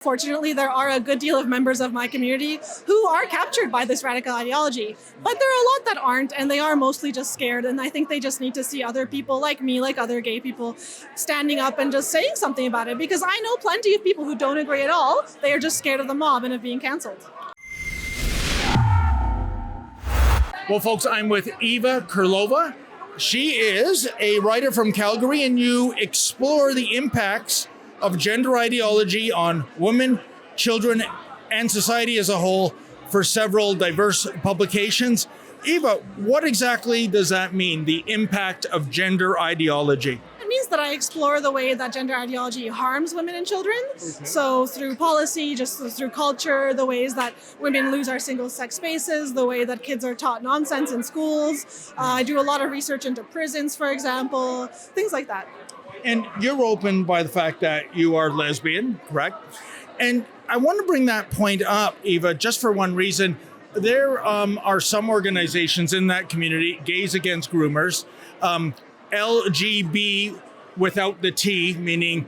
Fortunately, there are a good deal of members of my community who are captured by this radical ideology, but there are a lot that aren't, and they are mostly just scared, and I think they just need to see other people like me, like other gay people, standing up and just saying something about it, because I know plenty of people who don't agree at all. They are just scared of the mob and of being canceled. Well, folks, I'm with Eva Kurilova. She is a writer from Calgary, and you explore the impacts of gender ideology on women, children, and society as a whole for several diverse publications. Eva, what exactly does that mean, the impact of gender ideology? It means that I explore the way that gender ideology harms women and children. Okay. So through policy, just through culture, the ways that women lose our single-sex spaces, the way that kids are taught nonsense in schools. I do a lot of research into prisons, for example, things like that. And you're open by the fact that you are lesbian, correct? And I want to bring that point up, Eva, just for one reason. There are some organizations in that community, Gays Against Groomers, LGB without the T, meaning,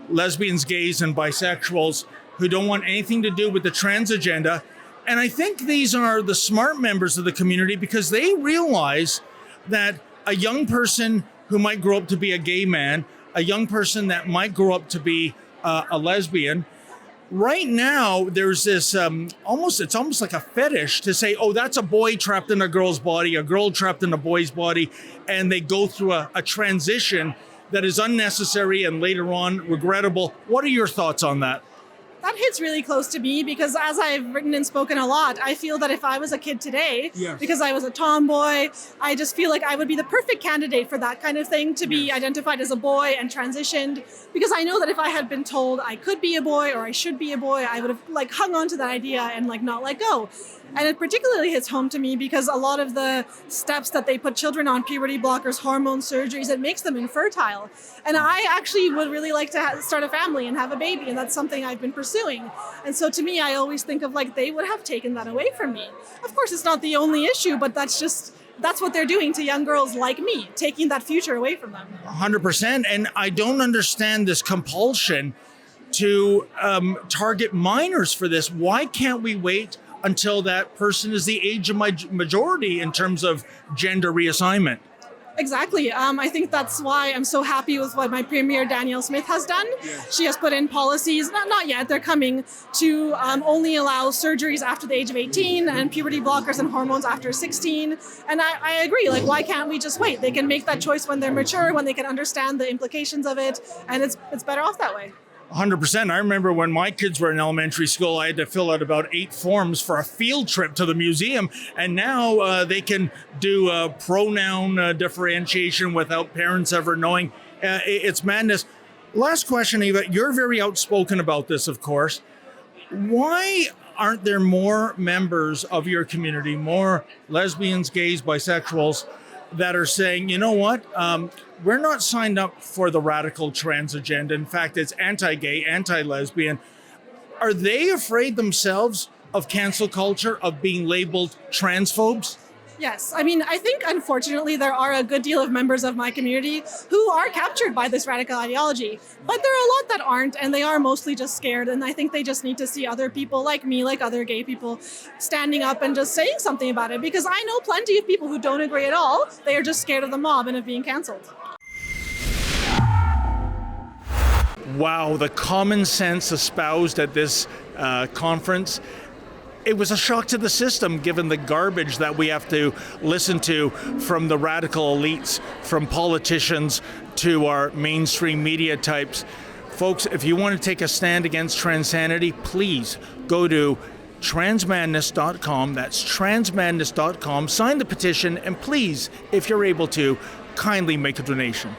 lesbians, gays, and bisexuals who don't want anything to do with the trans agenda. And I think these are the smart members of the community because they realize that a young person who might grow up to be a gay man, a young person that might grow up to be a lesbian. Right now, there's this it's almost like a fetish to say, oh, that's a boy trapped in a girl's body, a girl trapped in a boy's body, and they go through a transition that is unnecessary and later on regrettable. What are your thoughts on that? That hits really close to me because as I've written and spoken a lot, I feel that if I was a kid today, yes, because I was a tomboy, I just feel like I would be the perfect candidate for that kind of thing, to be identified as a boy and transitioned, because I know that if I had been told I could be a boy or I should be a boy, I would have hung on to that idea and not let go. And it particularly hits home to me because a lot of the steps that they put children on, puberty blockers, hormone surgeries, it makes them infertile. And I actually would really like to start a family and have a baby, and that's something I've been pursuing. And so to me, I always think of they would have taken that away from me. Of course, it's not the only issue, but that's what they're doing to young girls like me, taking that future away from them. 100%. And I don't understand this compulsion to target minors for this. Why can't we wait until that person is the age of majority in terms of gender reassignment? Exactly. I think that's why I'm so happy with what my Premier Danielle Smith has done. Yes. She has put in policies, not yet, they're coming, to only allow surgeries after the age of 18 and puberty blockers and hormones after 16. And I agree, why can't we just wait? They can make that choice when they're mature, when they can understand the implications of it, and it's better off that way. 100%. I remember when my kids were in elementary school, I had to fill out about 8 forms for a field trip to the museum. And now they can do pronoun differentiation without parents ever knowing. It's madness. Last question, Eva. You're very outspoken about this, of course. Why aren't there more members of your community, more lesbians, gays, bisexuals, that are saying, you know what, we're not signed up for the radical trans agenda. In fact, it's anti-gay, anti-lesbian. Are they afraid themselves of cancel culture, of being labeled transphobes? Yes. I think, unfortunately, there are a good deal of members of my community who are captured by this radical ideology, but there are a lot that aren't, and they are mostly just scared, and I think they just need to see other people like me, like other gay people, standing up and just saying something about it, because I know plenty of people who don't agree at all. They are just scared of the mob and of being canceled. Wow, the common sense espoused at this conference. It was a shock to the system, given the garbage that we have to listen to from the radical elites, from politicians to our mainstream media types. Folks, if you want to take a stand against transanity, please go to transmadness.com. That's transmadness.com. Sign the petition, and please, if you're able to, kindly make a donation.